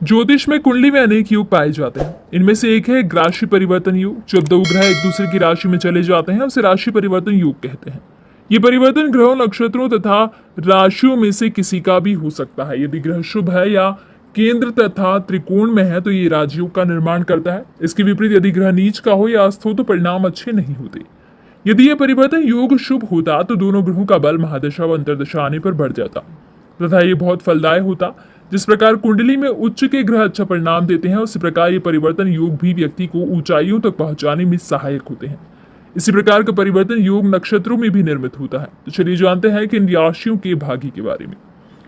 ज्योतिष में कुंडली में अनेक योग पाए जाते हैं। इनमें से एक है राशि परिवर्तन योग। जब दो ग्रह एक दूसरे की राशि में चले जाते हैं उसे राशि परिवर्तन योग कहते हैं। ये परिवर्तन ग्रहों, नक्षत्रों तथा राशियों में से किसी का भी हो सकता है। यदि ग्रह शुभ है या केंद्र तथा त्रिकोण में है तो ये राजयोग का निर्माण करता है। इसके विपरीत यदि ग्रह नीच का हो या अस्त हो तो परिणाम अच्छे नहीं होते। यदि यह परिवर्तन योग शुभ होता तो दोनों ग्रहों का बल महादशा व अंतरदशा आने पर बढ़ जाता तथा ये बहुत फलदायक होता। जिस प्रकार कुंडली में उच्च के ग्रह अच्छा परिणाम देते हैं उसी प्रकार ये परिवर्तन योग भी व्यक्ति को ऊंचाइयों तक पहुंचाने में सहायक होते हैं। इसी प्रकार का परिवर्तन योग नक्षत्रों में भी निर्मित होता है। तो चलिए जानते हैं कि इन राशियों के भाग्य के बारे में।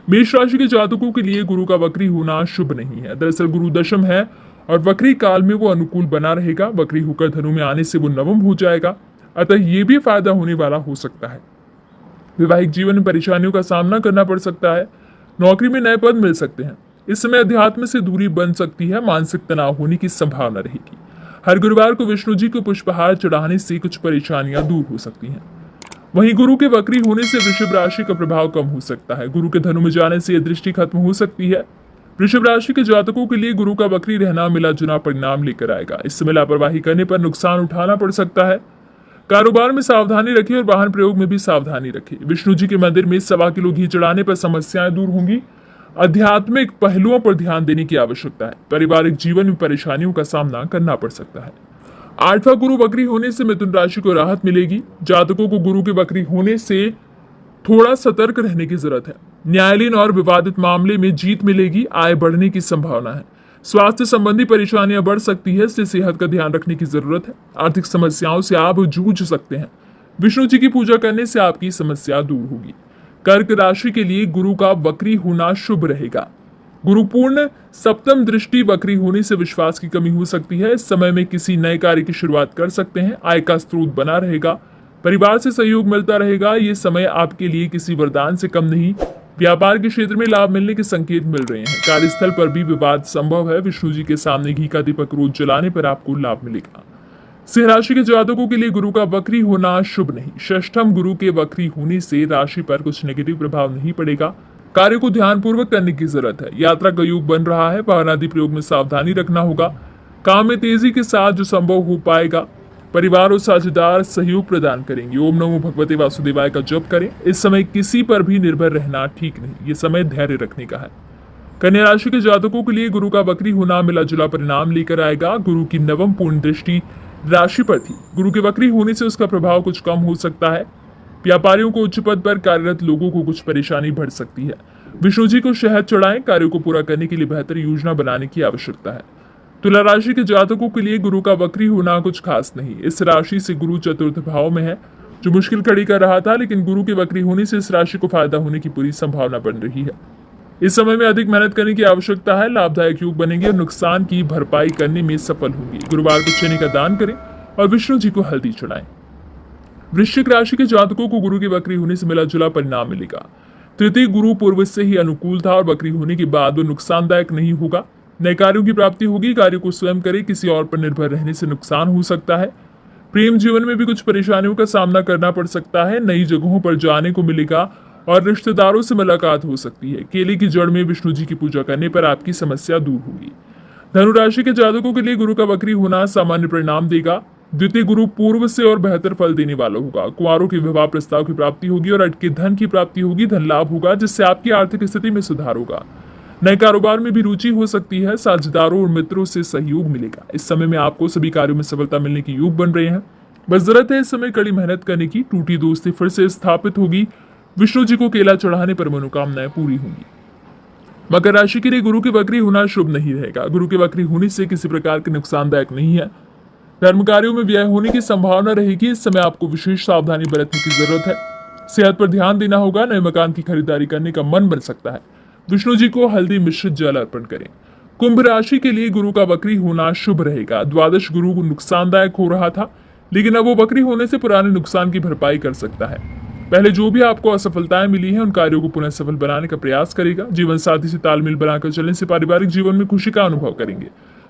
मेष राशि के जातकों के लिए गुरु का वक्री होना शुभ नहीं है। दरअसल गुरु दशम है और वक्री काल में वो अनुकूल बना रहेगा। वक्री होकर धनु में आने से वो नवम हो जाएगा, अतः ये भी फायदा होने वाला हो सकता है। वैवाहिक जीवन में परेशानियों का सामना करना पड़ सकता है। नौकरी में नए पद मिल सकते हैं। इस समय अध्यात्म से दूरी बन सकती है। मानसिक तनाव होने की संभावना रहेगी। हर गुरुवार को विष्णु जी को पुष्पहार चढ़ाने से कुछ परेशानियां दूर हो सकती हैं। वहीं गुरु के वक्री होने से वृषभ राशि का प्रभाव कम हो सकता है। गुरु के धनु में जाने से यह दृष्टि खत्म हो सकती है। वृषभ राशि के जातकों के लिए गुरु का वक्री रहना मिला जुला परिणाम लेकर आएगा। इस समय लापरवाही करने पर नुकसान उठाना पड़ सकता है। कारोबार में सावधानी रखें और वाहन प्रयोग में भी सावधानी रखें। विष्णु जी के मंदिर में 1.25 किलो घी चढ़ाने पर समस्याएं दूर होंगी। आध्यात्मिक पहलुओं पर ध्यान देने की आवश्यकता है। पारिवारिक जीवन में परेशानियों का सामना करना पड़ सकता है। 8वां गुरु वक्री होने से मिथुन राशि को राहत मिलेगी। जातकों को गुरु के वक्री होने से थोड़ा सतर्क रहने की जरूरत है। न्यायालयीन और विवादित मामले में जीत मिलेगी। आय बढ़ने की संभावना है। स्वास्थ्य संबंधी परेशानियां बढ़ सकती है, इसलिए सेहत का ध्यान रखने की जरूरत है। आर्थिक समस्याओं से आप जूझ सकते हैं। विष्णु जी की पूजा करने से आपकी समस्या दूर होगी। कर्क राशि के लिए गुरु का वक्री होना शुभ रहेगा। गुरुपूर्ण सप्तम दृष्टि वक्री होने से विश्वास की कमी हो सकती है। इस समय में किसी नए कार्य की शुरुआत कर सकते हैं। आय का स्रोत बना रहेगा। परिवार से सहयोग मिलता रहेगा। ये समय आपके लिए किसी वरदान से कम नहीं। व्यापार के क्षेत्र में लाभ मिलने के संकेत मिल रहे हैं। कार्यस्थल पर भी विवाद संभव है। विष्णु जी के सामने घी का दीपक रोज जलाने पर आपको लाभ मिलेगा। सिंह राशि के जातकों के लिए गुरु का वक्री होना शुभ नहीं। षष्ठम गुरु के वक्री होने से राशि पर कुछ नेगेटिव प्रभाव नहीं पड़ेगा। कार्य को ध्यानपूर्वक करने की जरूरत है। यात्रा का योग बन रहा है। वाहन आदि प्रयोग में सावधानी रखना होगा। काम में तेजी के साथ जो संभव हो पाएगा। परिवार और साझेदार सहयोग प्रदान करेंगे। ओम नमो भगवते वासुदेवाय का जप करें। इस समय किसी पर भी निर्भर रहना ठीक नहीं। ये समय धैर्य रखने का है। कन्या राशि के जातकों के लिए गुरु का वक्री होना मिला जुला परिणाम लेकर आएगा। गुरु की नवम पूर्ण दृष्टि राशि पर थी। गुरु के वक्री होने से उसका प्रभाव कुछ कम हो सकता है। व्यापारियों को उच्च पद पर कार्यरत लोगों को कुछ परेशानी बढ़ सकती है। विष्णु जी को शहद चढ़ाएं। कार्यों को पूरा करने के लिए बेहतर योजना बनाने की आवश्यकता है। तुला राशि के जातकों के लिए गुरु का वक्री होना कुछ खास नहीं। इस राशि से गुरु चतुर्थ भाव में है, जो मुश्किल खड़ी कर रहा था, लेकिन गुरु के वक्री होने से इस राशि को फायदा होने की पूरी संभावना बन रही है। इस समय में अधिक मेहनत करने की आवश्यकता है। लाभदायक योग बनेंगे और नुकसान की भरपाई करने में सफल होंगे। गुरुवार को चने का दान करें और विष्णु जी को हल्दी चढ़ाएं। वृश्चिक राशि के जातकों को गुरु के वक्री होने से मिला जुला परिणाम मिलेगा। तृतीय गुरु पूर्व से ही अनुकूल था और वक्री होने के बाद वो नुकसानदायक नहीं होगा। नए कार्यों की प्राप्ति होगी। कार्य को स्वयं करें। किसी और पर निर्भर रहने से नुकसान हो सकता है। प्रेम जीवन में भी कुछ परेशानियों का सामना करना पड़ सकता है। नई जगहों पर जाने को मिलेगा और रिश्तेदारों से मुलाकात हो सकती है। केले की जड़ में विष्णु जी की पूजा करने पर आपकी समस्या दूर होगी। धनु राशि के जातकों के लिए गुरु का वक्री होना सामान्य परिणाम देगा। द्वितीय गुरु पूर्व से और बेहतर फल देने वाला होगा। कुंवारों के विवाह प्रस्ताव की प्राप्ति होगी और अटके धन की प्राप्ति होगी। धन लाभ होगा जिससे आपकी आर्थिक स्थिति में सुधार होगा। नए कारोबार में भी रुचि हो सकती है। साझेदारों और मित्रों से सहयोग मिलेगा। इस समय में आपको सभी कार्यों में सफलता मिलने के योग बन रहे हैं। बस जरूरत है इस समय कड़ी मेहनत करने की। टूटी दोस्ती फिर से स्थापित होगी। विष्णु जी को केला चढ़ाने पर मनोकामनाएं पूरी होंगी। मकर राशि के लिए गुरु के वक्री होना शुभ नहीं रहेगा। गुरु के वक्री होने से किसी प्रकार के नुकसानदायक नहीं है। धर्म कार्यों में व्यय होने की संभावना रहेगी। इस समय आपको विशेष सावधानी बरतने की जरूरत है। सेहत पर ध्यान देना होगा। नए मकान की खरीदारी करने का मन बन सकता है। विष्णु जी को हल्दी मिश्रित जल अर्पण करें। कुंभ राशि के लिए गुरु का वक्री होना शुभ रहेगा। द्वादश गुरु नुकसानदायक हो रहा था, लेकिन अब वो वक्री होने से पुराने नुकसान की भरपाई कर सकता है। पहले जो भी आपको असफलताएं मिली हैं उन कार्यों को पुनः सफल बनाने का प्रयास करेगा। जीवन साथी से तालमेल बनाकर चलने से पारिवारिक जीवन में खुशी का अनुभव करेंगे।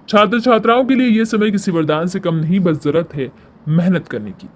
छात्र छात्राओं के लिए यह समय किसी वरदान से कम नहीं, बस जरूरत है मेहनत करने की।